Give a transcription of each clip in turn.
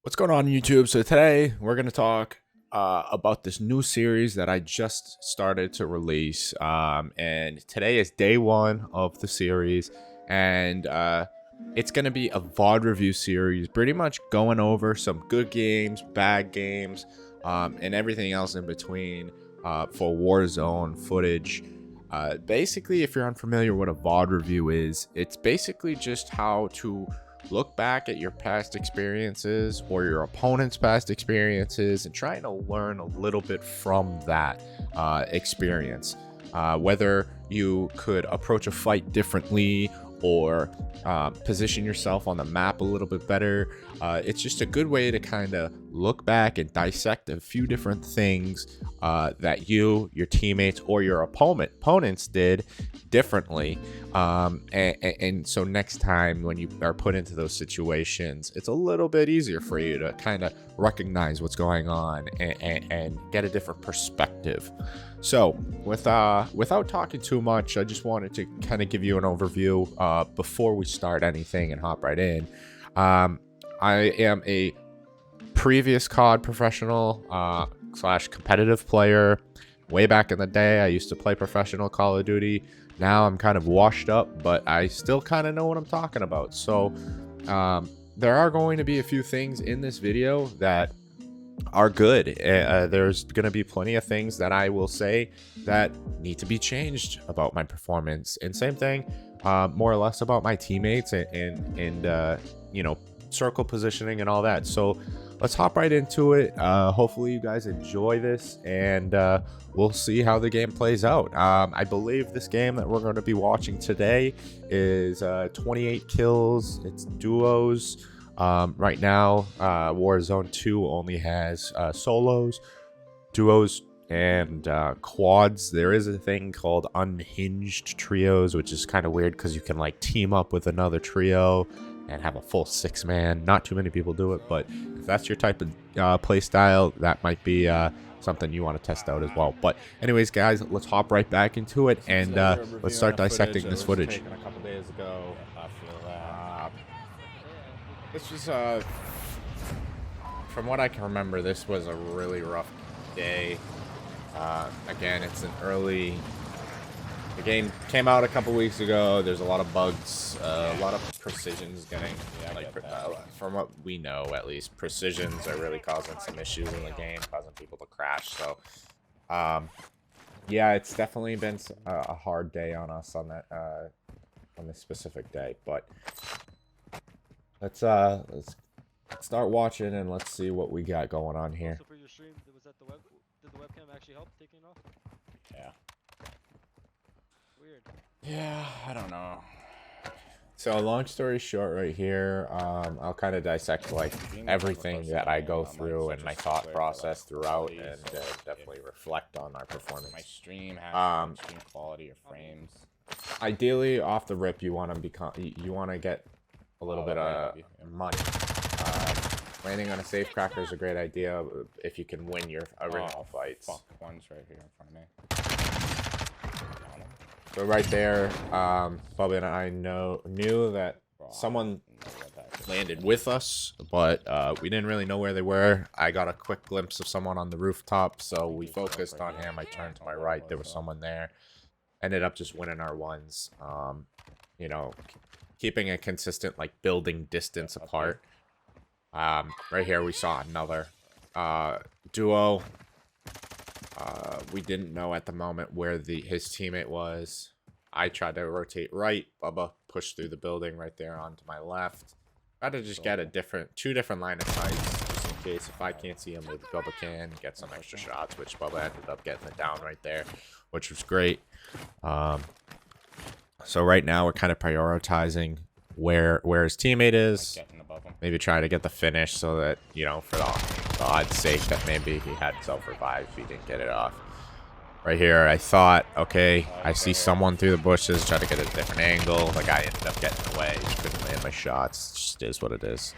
What's going on YouTube? So today we're going to talk about this new series that I just started to release. And today is day one of the series. And it's going to be a VOD review series, pretty much going over some good games, bad games, and everything else in between for Warzone footage. Basically, if you're unfamiliar what a VOD review is, it's basically just how to look back at your past experiences or your opponent's past experiences and trying to learn a little bit from that experience. Whether you could approach a fight differently or position yourself on the map a little bit better. It's just a good way to kind of look back and dissect a few different things that you, your teammates, or your opponents did differently. And so next time when you are put into those situations, it's a little bit easier for you to kind of recognize what's going on and get a different perspective. So without talking too much, I just wanted to kind of give you an overview before we start anything and hop right in. I am a previous COD professional / competitive player. Way back in the day, I used to play professional Call of Duty. Now I'm kind of washed up, but I still kind of know what I'm talking about. So there are going to be a few things in this video that are good. There's going to be plenty of things that I will say that need to be changed about my performance, and same thing more or less about my teammates and you know, circle positioning and all that. So let's hop right into it. Hopefully you guys enjoy this, and we'll see how the game plays out. I believe this game that we're going to be watching today is 28 kills. It's duos. Right now, Warzone 2 only has solos, duos, and quads. There is a thing called unhinged trios, which is kind of weird because you can like team up with another trio and have a full 6-man. Not too many people do it, but if that's your type of play style, that might be something you want to test out as well. But anyways, guys, let's hop right back into it, and let's start dissecting this footage. A couple days ago, I feel that. This was, from what I can remember, this was a really rough day. Again, it's an early... The game came out a couple weeks ago. There's a lot of bugs, a lot of precisions getting, from what we know at least, precisions are really causing some issues in the game, causing people to crash. So, yeah, it's definitely been a hard day on us on that, on this specific day. But let's start watching and let's see what we got going on here. Also for your stream, was that did the webcam actually help taking it off? Yeah. Weird. Yeah, I don't know. So long story short right here, I'll kind of dissect like everything that I go through and my thought process throughout, and definitely reflect on our performance. My stream has stream quality or frames. Ideally, off the rip, you want to get a little bit of money. Landing on a safe cracker is a great idea if you can win your original fights. Fuck, one's right here in front of me. So right there, Bubba and I knew that someone landed with us, but we didn't really know where they were. I got a quick glimpse of someone on the rooftop, so we focused on him. I turned to my right, there was someone there. Ended up just winning our ones. You know, keeping a consistent like building distance apart. Right here we saw another duo. We didn't know at the moment where his teammate was. I tried to rotate right. Bubba pushed through the building right there onto my left. Tried to just get two different line of sights, just in case if I can't see him, maybe Bubba can get some extra shots, which Bubba ended up getting it down right there, which was great. So right now we're kind of prioritizing where his teammate is. Maybe try to get the finish so that, you know, for the odds sake that maybe he had self-revive if he didn't get it off. Right here, I thought, okay, I see someone through the bushes, try to get a different angle. The guy ended up getting away. Just couldn't land my shots. It just is what it is.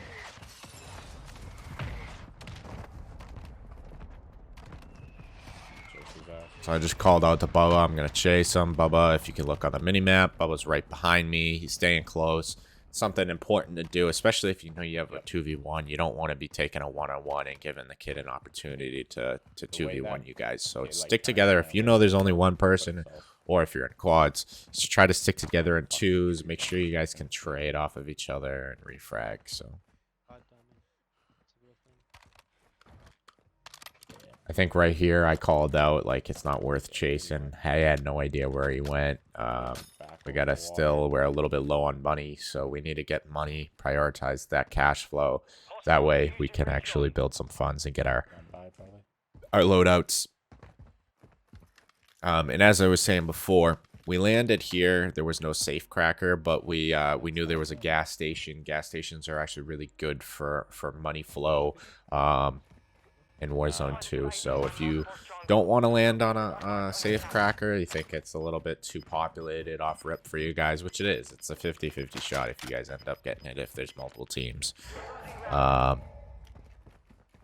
So I just called out to Bubba. I'm going to chase him. Bubba, if you can look on the mini-map, Bubba's right behind me. He's staying close. something important to do, especially if you know you have a 2v1. You don't want to be taking a one-on-one and giving the kid an opportunity to 2v1 you guys. So stick together. If you know there's only one person, or if you're in quads, just try to stick together in twos. Make sure you guys can trade off of each other and refrag. So God damn it. It's a real thing. I think right here I called out like it's not worth chasing. I had no idea where he went. We gotta still, we're a little bit low on money, so we need to get money, prioritize that cash flow. That way we can actually build some funds and get our loadouts. And as I was saying before, we landed here. There was no safe cracker, but we knew there was a gas station. Gas stations are actually really good for money flow in Warzone 2. So if you don't want to land on a safe cracker, you think it's a little bit too populated off rip for you guys, which it is. It's a 50-50 shot if you guys end up getting it, if there's multiple teams.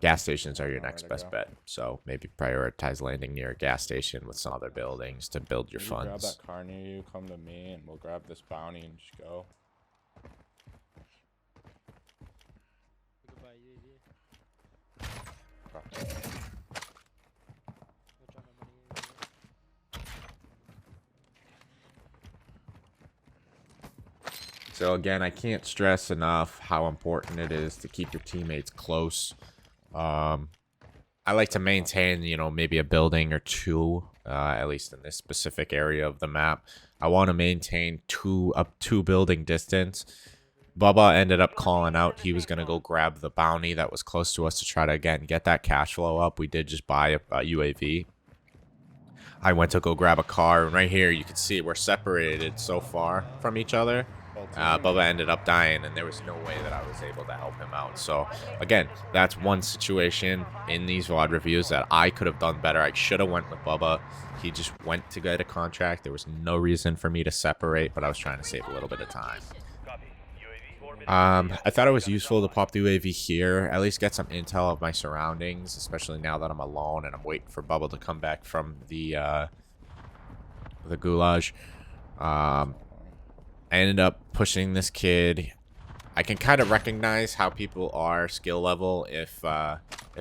Gas stations are your next best bet. So maybe prioritize landing near a gas station with some other buildings to build your funds. Grab that car near you, come to me, and we'll grab this bounty and just go. We could buy a UAV. Fuck. We'll drop my money in UAV. So again, I can't stress enough how important it is to keep your teammates close. I like to maintain, you know, maybe a building or two, at least in this specific area of the map. I want to maintain two building distance. Buba ended up calling out he was going to go grab the bounty that was close to us to try to, again, get that cash flow up. We did just buy a UAV. I went to go grab a car, and right here you can see we're separated so far from each other. Buba ended up dying, and there was no way that I was able to help him out. So again, that's one situation in these VOD reviews that I could have done better. I should have went with Buba. He just went to get a contract. There was no reason for me to separate, but I was trying to save a little bit of time. I thought it was useful to pop the UAV here, at least get some intel of my surroundings, especially now that I'm alone and I'm waiting for Buba to come back from the goulash. I ended up pushing this kid. I can kind of recognize how people are skill level if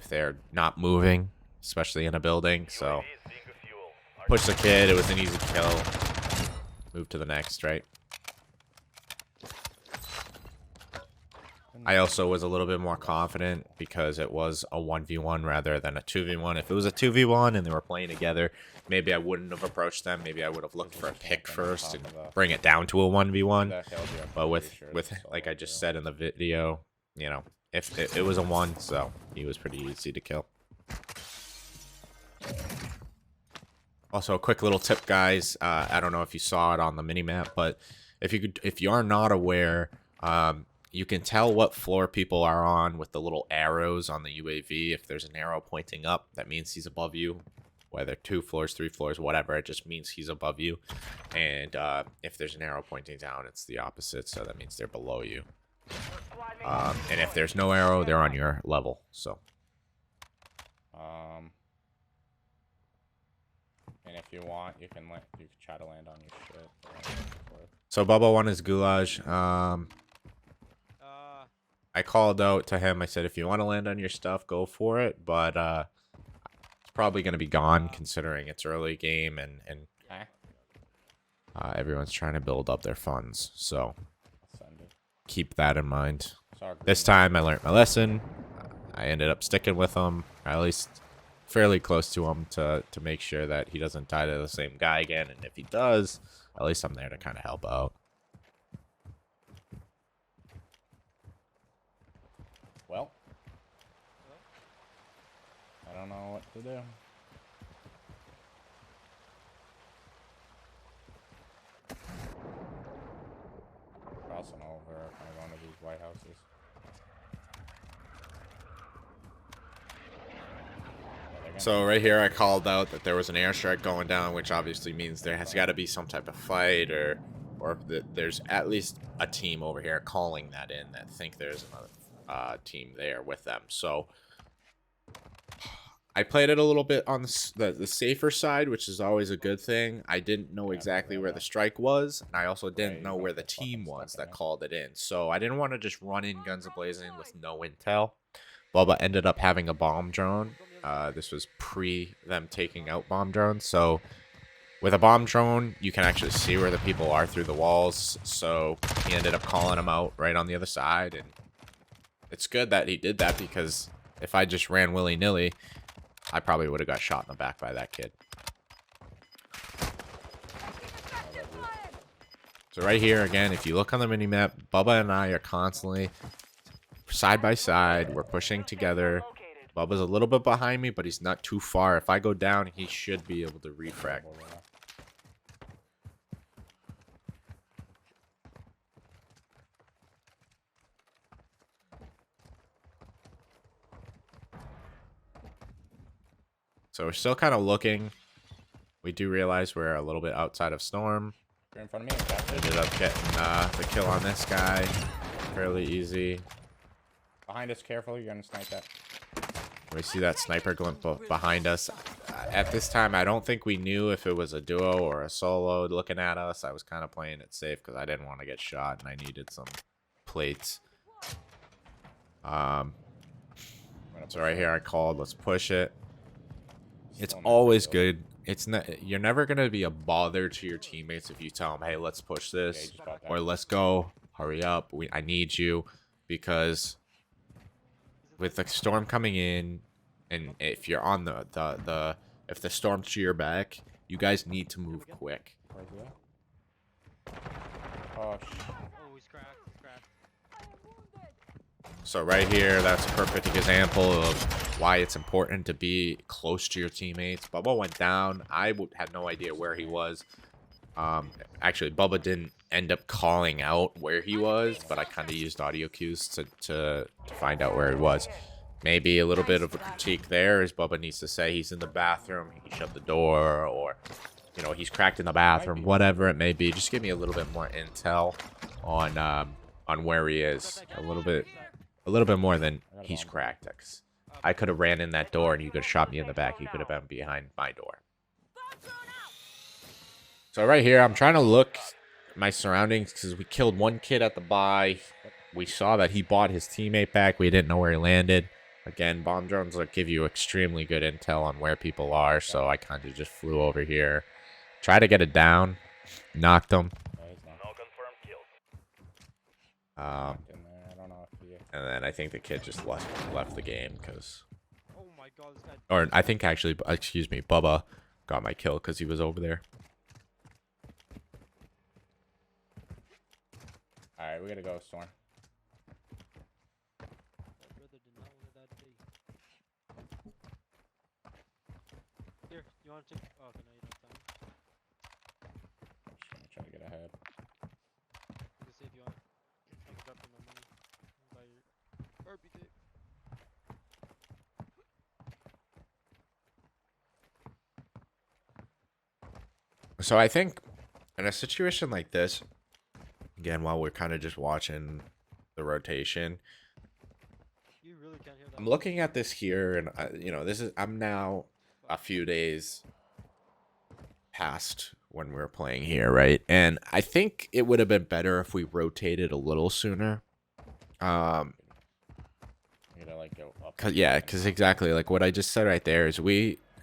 they're not moving, especially in a building. So push the kid. It was an easy kill. Move to the next, right? I also was a little bit more confident because it was a 1v1 rather than a 2v1. If it was a 2v1 and they were playing together, maybe I wouldn't have approached them. Maybe I would have looked for a pick first and bring it down to a 1v1. But with like I just said in the video, you know, if it was a 1, so he was pretty easy to kill. Also, a quick little tip, guys. I don't know if you saw it on the minimap, but if you are not aware, you can tell what floor people are on with the little arrows on the UAV. If there's an arrow pointing up, that means he's above you. Whether 2 floors, 3 floors, whatever, it just means he's above you. And if there's an arrow pointing down, it's the opposite, so that means they're below you. And if there's no arrow, they're on your level. So. And if you want, you can try to land on your shit. So Bubba won his goulash. I called out to him. I said, if you want to land on your stuff, go for it. But it's probably going to be gone considering it's early game and everyone's trying to build up their funds. So keep that in mind. This time I learned my lesson. I ended up sticking with him, or at least fairly close to him to make sure that he doesn't die to the same guy again. And if he does, at least I'm there to kind of help out. Well, I don't know what to do. Crossing over, kind of going to these White Houses. So right here I called out that there was an airstrike going down, which obviously means there has got to be some type of fight or there's at least a team over here calling that in that think there's another team there with them. So I played it a little bit on the safer side, which is always a good thing. I didn't know exactly where the strike was, and I also didn't know where the team was that called it in. So I didn't want to just run in guns a-blazing with no intel. Bubba ended up having a bomb drone. This was pre them taking out bomb drones. So with a bomb drone, you can actually see where the people are through the walls. So he ended up calling them out right on the other side. And it's good that he did that, because if I just ran willy-nilly, I probably would have got shot in the back by that kid. So right here, again, if you look on the minimap, Bubba and I are constantly side by side. We're pushing together. Bubba's a little bit behind me, but he's not too far. If I go down, he should be able to refrag. So we're still kind of looking. We do realize we're a little bit outside of storm. You're in front of me. Exactly. Ended up getting the kill on this guy. Fairly easy. Behind us, careful. You're gonna snipe that. We see that sniper glint behind us. At this time, I don't think we knew if it was a duo or a solo looking at us. I was kind of playing it safe because I didn't want to get shot and I needed some plates. So right here, I called. Let's push it. It's always good. It's not. You're never gonna be a bother to your teammates if you tell them, "Hey, let's push this," or "Let's go. Hurry up. I need you," because with the storm coming in, and if you're on if the storm's to your back, you guys need to move quick. Oh, he's cracked. He's cracked. So right here, that's a perfect example of why it's important to be close to your teammates. Bubba went down. I had no idea where he was. Actually, Bubba didn't end up calling out where he was, but I kind of used audio cues to find out where he was. Maybe a little bit of a critique there is Bubba needs to say he's in the bathroom, he shut the door, or, you know, he's cracked in the bathroom, whatever it may be. Just give me a little bit more intel on where he is. A little bit more than he's cracked. I could have ran in that door and he could have shot me in the back. He could have been behind my door. So right here, I'm trying to look at my surroundings because we killed one kid at the buy. We saw that he bought his teammate back. We didn't know where he landed. Again, bomb drones will give you extremely good intel on where people are. So I kind of just flew over here. Try to get it down. Knocked him. And then I think the kid just left the game because... Oh my god, this guy... Or I think actually, excuse me, Bubba got my kill because he was over there. Alright, we gotta go, Storm. Here, you want to take... Oh, okay, no, you don't have time. Just gonna try to get ahead. You can see if you want. I can drop you my money. Buy your RP tape. So I think in a situation like this, again, while we're kind of just watching the rotation, You really can't hear that. I'm looking at this here, and you know, I'm now a few days past when we were playing here, right? And I think it would have been better if we rotated a little sooner. You gotta like go up. Cause exactly like what I just said right there is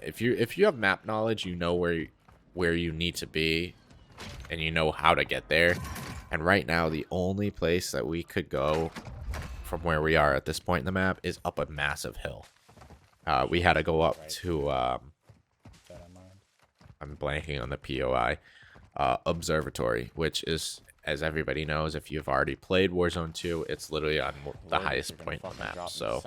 if you have map knowledge, you know where you need to be, and you know how to get there. And right now, the only place that we could go from where we are at this point in the map is up a massive hill. We had to go up to I'm blanking on the POI observatory, which is, as everybody knows, if you've already played Warzone 2, it's literally on the highest point on the map. So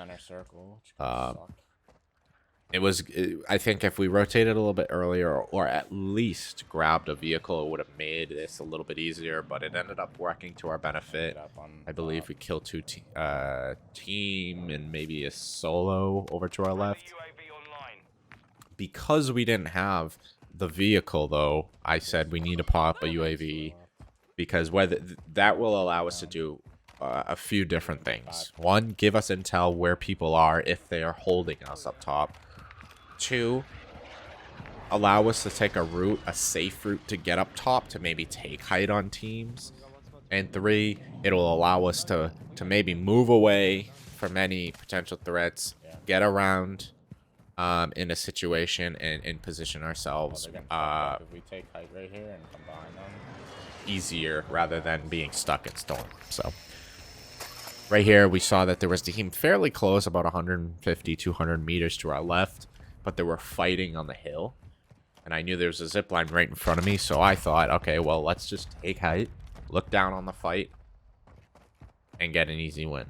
I think if we rotated a little bit earlier, or at least grabbed a vehicle, it would have made this a little bit easier, but it ended up working to our benefit. I believe we killed two team and maybe a solo over to our left. Because we didn't have the vehicle, though, I said we need to pop a UAV, because that will allow us to do a few different things. One, give us intel where people are if they are holding us up top. 2, allow us to take a safe route to get up top to maybe take height on teams. And 3, it'll allow us to maybe move away from any potential threats, get around in a situation and position ourselves If we take height right here and combine them, easier rather than being stuck in storm. So right here we saw that there was the team fairly close, about 150, 200 meters to our left, but they were fighting on the hill. And I knew there was a zip line right in front of me, so I thought, okay, well, let's just take height, look down on the fight, and get an easy win.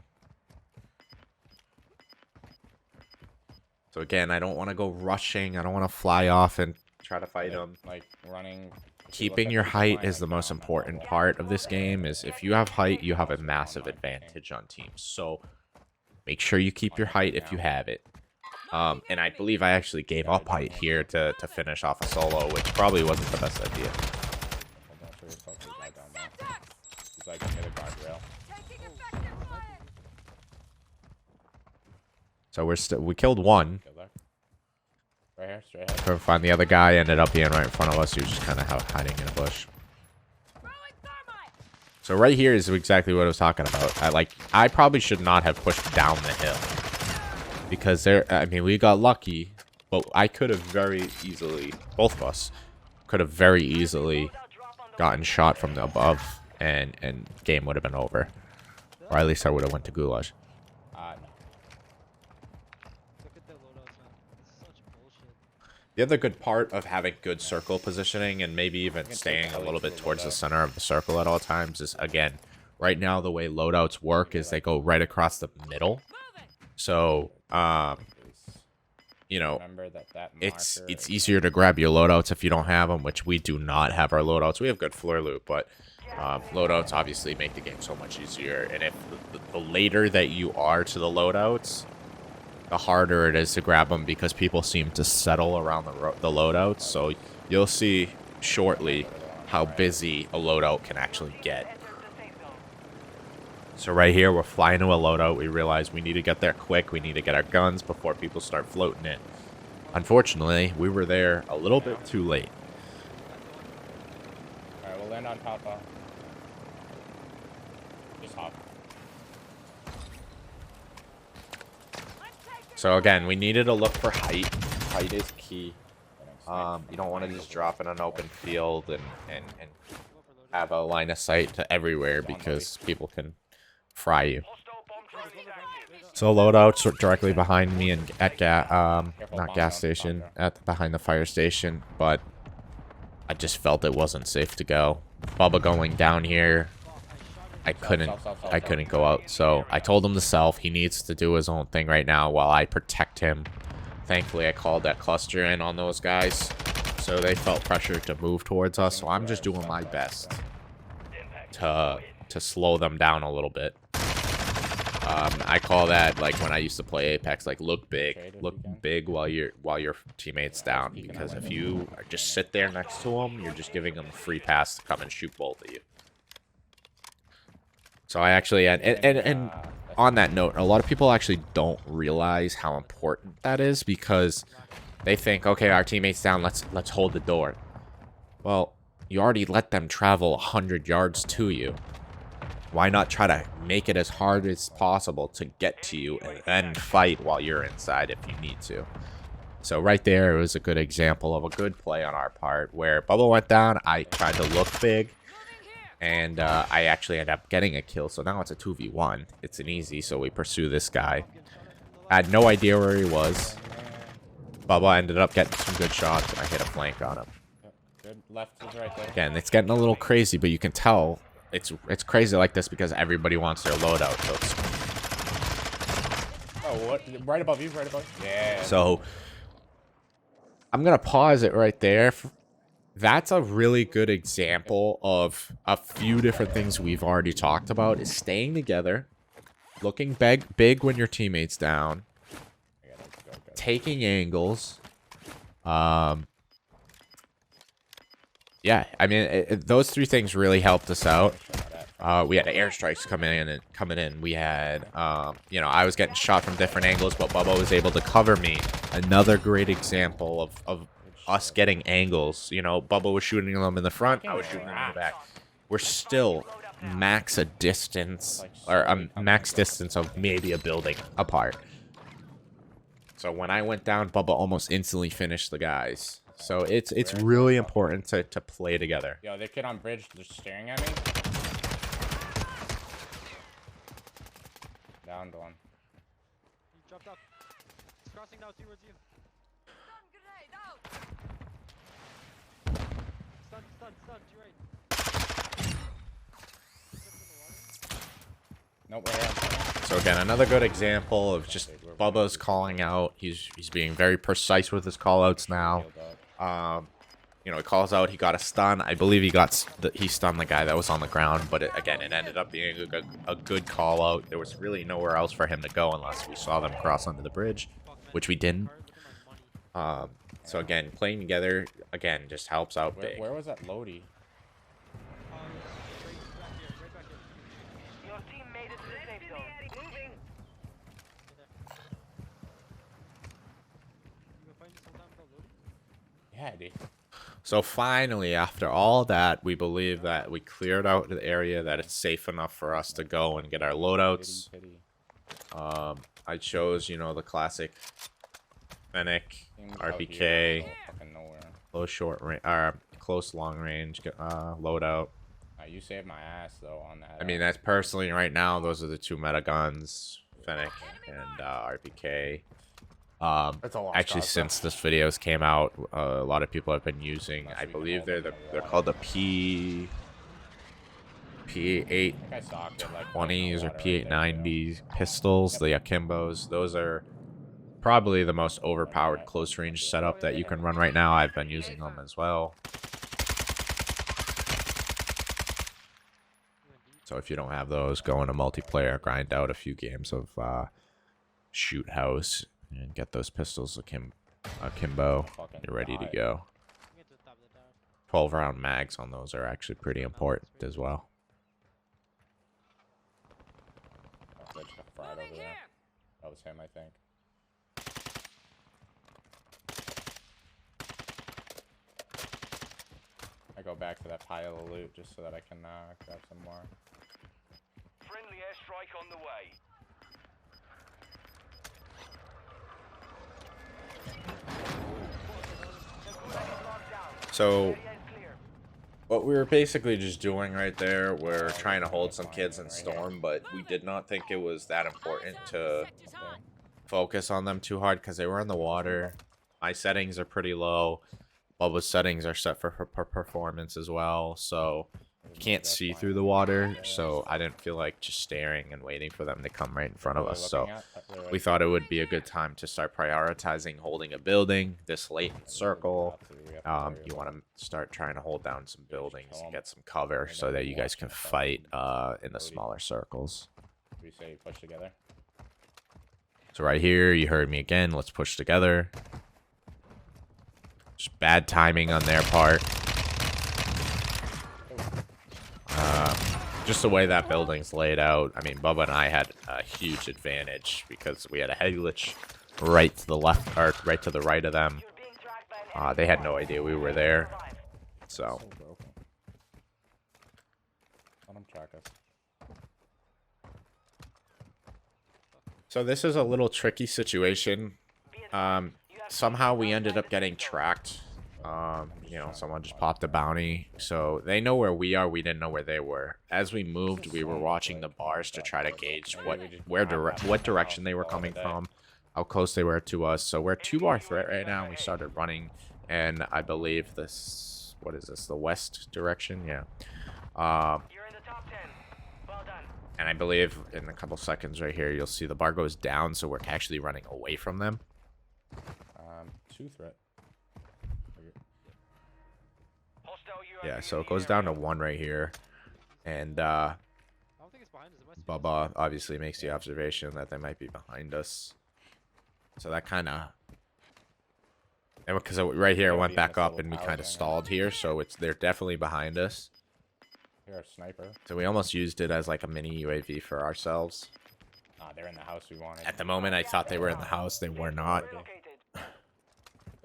So again, I don't want to go rushing. I don't want to fly off and try to fight them. like running. Keeping your height is the most important part of this game. Is if you have height, you have a massive advantage on teams. So make sure you keep your height if you have it. And I believe I actually gave up height here to finish off a solo, which probably wasn't the best idea. He's like near the guardrail. So we killed one. Right here, straight ahead. Trying to find the other guy, ended up being right in front of us. He was just kind of hiding in a bush. So right here is exactly what I was talking about. I probably should not have pushed down the hill, because I mean, we got lucky, but I could have very easily, both of us could have very easily gotten shot from the above, and game would have been over, or at least I would have went to Goulash. No. Look at the loadouts, man. It's such bullshit. The other good part of having good circle positioning and maybe even staying a little bit towards the center of the circle at all times is, again, right now the way loadouts work is they go right across the middle. So, you know, Remember that it's easier to grab your loadouts if you don't have them, which we do not have our loadouts. We have good floor loot, but loadouts obviously make the game so much easier. And if the later that you are to the loadouts, the harder it is to grab them, because people seem to settle around the loadouts. So you'll see shortly how busy a loadout can actually get. So right here, we're flying to a loadout. We realize we need to get there quick. We need to get our guns before people start floating it. Unfortunately, we were there a little bit too late. Alright, we'll land on top. Just hop. So again, we needed to look for height. Height is key. You don't want to just drop in an open field and have a line of sight to everywhere, because people can fry you. So loadouts are directly behind me and at not gas station, behind the fire station, but I just felt it wasn't safe to go. Bubba going down here, I couldn't go out, so I told him to self. He needs to do his own thing right now while I protect him. Thankfully, I called that cluster in on those guys, so they felt pressure to move towards us. So I'm just doing my best to slow them down a little bit. I call that, like when I used to play Apex, like look big while your teammate's down, because if you just sit there next to them, you're just giving them a free pass to come and shoot both of you. So I actually, and on that note, a lot of people actually don't realize how important that is, because they think, okay, our teammate's down, let's hold the door. Well, you already let them travel 100 yards to you. Why not try to make it as hard as possible to get to you and then fight while you're inside if you need to? So right there, it was a good example of a good play on our part, where Bubba went down, I tried to look big, and I actually ended up getting a kill. So now it's a 2v1. It's an easy, so we pursue this guy. I had no idea where he was. Bubba ended up getting some good shots, and I hit a flank on him. Good. Left is right there. Again, it's getting a little crazy, but you can tell it's crazy like this because everybody wants their loadout. So it's... Oh, what? Right above you, right above you. Yeah. So I'm gonna pause it right there. That's a really good example of a few different things we've already talked about: is staying together, looking big when your teammate's down, taking angles. Yeah, I mean, those three things really helped us out. We had airstrikes coming in. We had, you know, I was getting shot from different angles, but Bubba was able to cover me another great example of us getting angles. You know, Bubba was shooting them in the front, I was shooting them in the back. We're still max a distance, or a max distance of maybe a building apart. So when I went down, Bubba almost instantly finished the guys. So it's really important to play together. Yo, that kid on bridge just staring at me. Downed one. He dropped off. He's crossing now towards you. Stun, to your right. Nope, we're here. So again, another good example of just Bubba's calling out. He's being very precise with his call outs now. You know, he calls out, he got a stun. I believe he stunned the guy that was on the ground, but again, it ended up being a good call out. There was really nowhere else for him to go unless we saw them cross under the bridge, which we didn't. So again, playing together, again, just helps out big. Where was that Lodi? Right back here. Your team made it to the safe zone. Moving. You gonna find this whole time without loading? Yeah, dude. So finally, after all that, we believe that we cleared out the area that it's safe enough for us to go and get our loadouts. I chose, you know, the classic Fennec, RPK, close long range loadout. You saved my ass though on that. I mean, that's personally right now. Those are the two meta guns, Fennec and RPK. Actually, since this videos came out, a lot of people have been using. I believe they're called the P820s or P890s pistols, the Akimbos. Those are probably the most overpowered close range setup that you can run right now. I've been using them as well. So if you don't have those, go into multiplayer, grind out a few games of shoot house, and get those pistols akimbo. You're ready to go. 12 round mags on those are actually pretty important as well. That was him, I think. I go back to that pile of loot just so that I can grab some more. Friendly airstrike on the way. So what we were basically just doing right there, we're trying to hold some kids in Storm, but we did not think it was that important to focus on them too hard because they were in the water. My settings are pretty low. Bubba's settings are set for performance as well, so you can't see through the water, so I didn't feel like just staring and waiting for them to come right in front of us. So we thought it would be a good time to start prioritizing holding a building this late in circle. You want to start trying to hold down some buildings and get some cover so that you guys can fight in the smaller circles. We say push together. So right here, you heard me again. Let's push together. Just bad timing on their part. Just the way that building's laid out. I mean, Bubba and I had a huge advantage because we had a heavy glitch right to the left, or right to the right of them. They had no idea we were there. So. Let them track us. So this is a little tricky situation. Somehow we ended up getting tracked. You know, someone just popped a bounty. So they know where we are. We didn't know where they were. As we moved, we were watching the bars to try to gauge what direction they were coming from, how close they were to us. So we're 2-bar threat right now. We started running, and I believe this, what is this, the west direction? Yeah. You're in the top 10. Well done. And I believe in a couple seconds right here, you'll see the bar goes down, so we're actually running away from them. 2 threat. Yeah, so it goes down to 1 right here. And I don't think it's behind us. It must be Bubba obviously makes the observation that they might be behind us. So that kind of... And because right here, it went back up and we kind of stalled here. So they're definitely behind us. You're a sniper. So we almost used it as like a mini UAV for ourselves. They're in the house we wanted. At the moment, I thought they were in the house. They were not.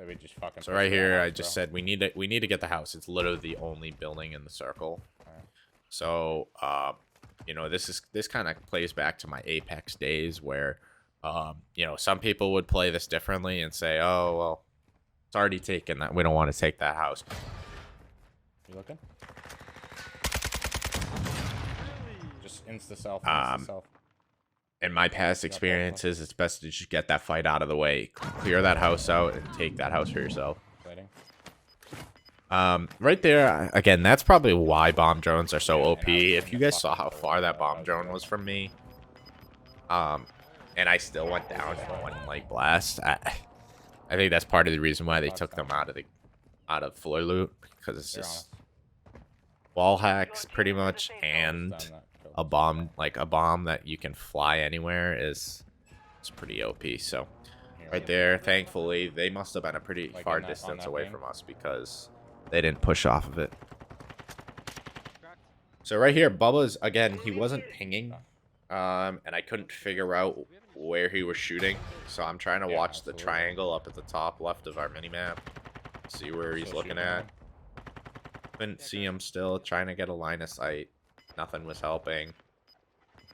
So we just fucking. So right here, I just said. said we need to get the house. It's literally the only building in the circle. Alright. So, you know, this kind of plays back to my Apex days where, you know, some people would play this differently and say, oh, well, it's already taken. That we don't want to take that house. You looking? Just insta self. In my past experiences, it's best to just get that fight out of the way, clear that house out, and take that house for yourself. Waiting. Right there, again, that's probably why bomb drones are so OP. If you guys saw how far that bomb drone was from me, and I still went down in one like blast, I think that's part of the reason why they took them out of floor loot, because it's just wall hacks pretty much, and a bomb that you can fly anywhere is pretty OP. So right there, thankfully, they must have been a pretty far distance away from us because they didn't push off of it. So right here, Bubba's, again, he wasn't pinging, and I couldn't figure out where he was shooting. So I'm trying to watch the triangle up at the top left of our minimap, see where he's looking at. Couldn't see him still, trying to get a line of sight. Nothing was helping.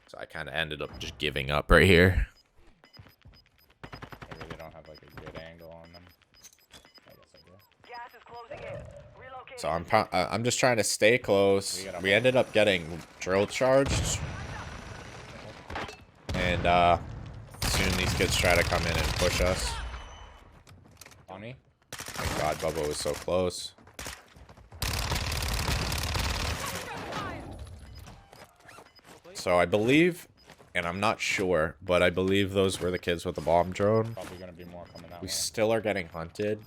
So I kind of ended up just giving up right here. I really don't have like a good angle on them. I guess I do. Gas is closing in. Relocate. So I'm just trying to stay close. We ended up getting drill charged. And soon these kids try to come in and push us. On me? Thank God Bubba was so close. So I believe, and I'm not sure, but I believe those were the kids with the bomb drone. Probably gonna be more coming that We way. still are getting hunted.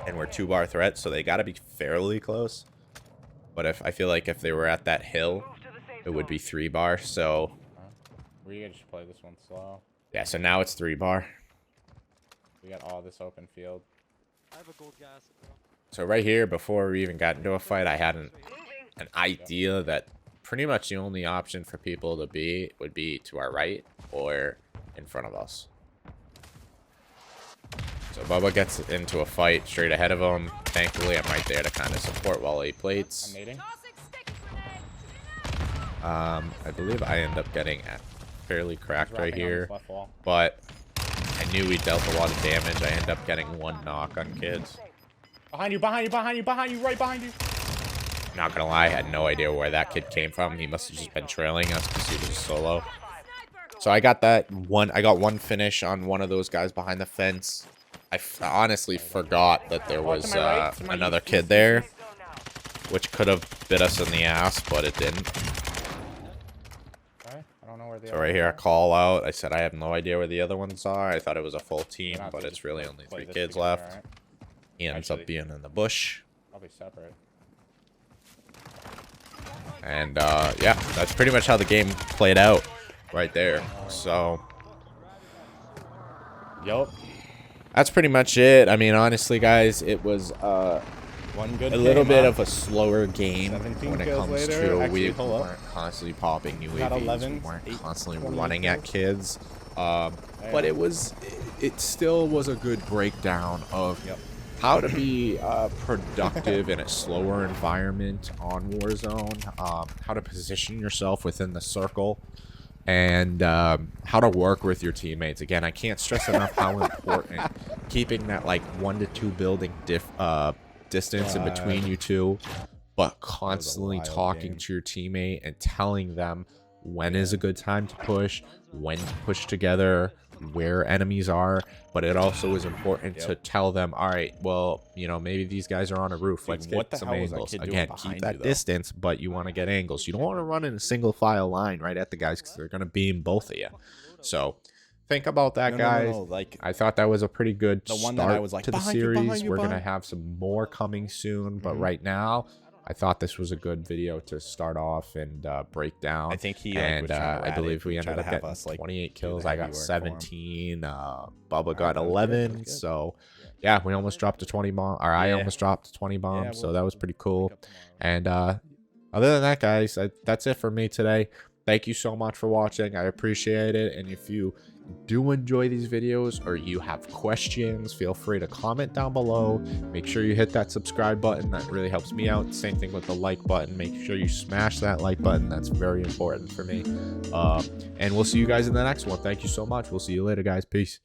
And we're 2-bar threat, so they gotta be fairly close. But I feel like if they were at that hill, it would be 3-bar, so... We gotta just play this one slow. Yeah, so now it's 3-bar. We got all this open field. I have a gold gas, bro. So right here, before we even got into a fight, I had an idea that pretty much the only option for people to be would be to our right or in front of us. So Bubba gets into a fight straight ahead of him. Thankfully, I'm right there to kind of support while he plates. I'm nading. I believe I end up getting fairly cracked right Dropping on here, this left wall. but I knew we dealt a lot of damage. I end up getting 1 knock on kids. Behind you, behind you, behind you, behind you, right behind you. Not gonna lie, I had no idea where that kid came from. He must have just been trailing us because he was solo. So I got I got one finish on one of those guys behind the fence. I honestly forgot that there was another kid there, which could have bit us in the ass, but it didn't. Okay, I don't know where they So are. right here, I call out. I said I have no idea where the other ones are. I thought it was a full team, but it's really only 3 kids left. He ends up being in the bush. Probably separate. And yeah, that's pretty much how the game played out right there. So Yup. that's pretty much it. I mean, honestly, guys, it was One good a little game, bit huh? of a slower game 17 when it kills comes later. to Actually, we hold up. weren't constantly popping new Got AVs. 11, We weren't 8, constantly 28 running at kills. kids. But it still was a good breakdown of how to be productive in a slower environment on Warzone, how to position yourself within the circle, and how to work with your teammates. Again, I can't stress enough how important keeping that like 1 to 2 building distance in between you two, but constantly talking to your teammate and telling them when is a good time to push, when to push together, where enemies are. But it also is important to tell them, all right, well, you know, maybe these guys are on a roof. Let's get some angles. Again, keep that distance, but you want to get angles. You don't want to run in a single file line right at the guys because they're going to beam both of you. So think about that, guys. Like, I thought that was a pretty good the one start that I was like, to the behind you, series. behind you, We're going to behind- have some more coming soon, but right now, I thought this was a good video to start off and break down. I think he And I believe we ended up have getting us, like, 28 do kills. the I heavy got work for him. 17. Bubba got that was good, that was 11. good. So yeah, we almost dropped a 20 bomb, or I Yeah. almost dropped 20 bombs. So we'll- that was pretty cool. Pick up tomorrow. And other than that, guys, that's it for me today. Thank you so much for watching. I appreciate it. And if you do enjoy these videos or you have questions, feel free to comment down below. Make sure you hit that subscribe button. That really helps me out. Same thing with the like button. Make sure you smash that like button. That's very important for me. And we'll see you guys in the next one. Thank you so much. We'll see you later, guys. Peace.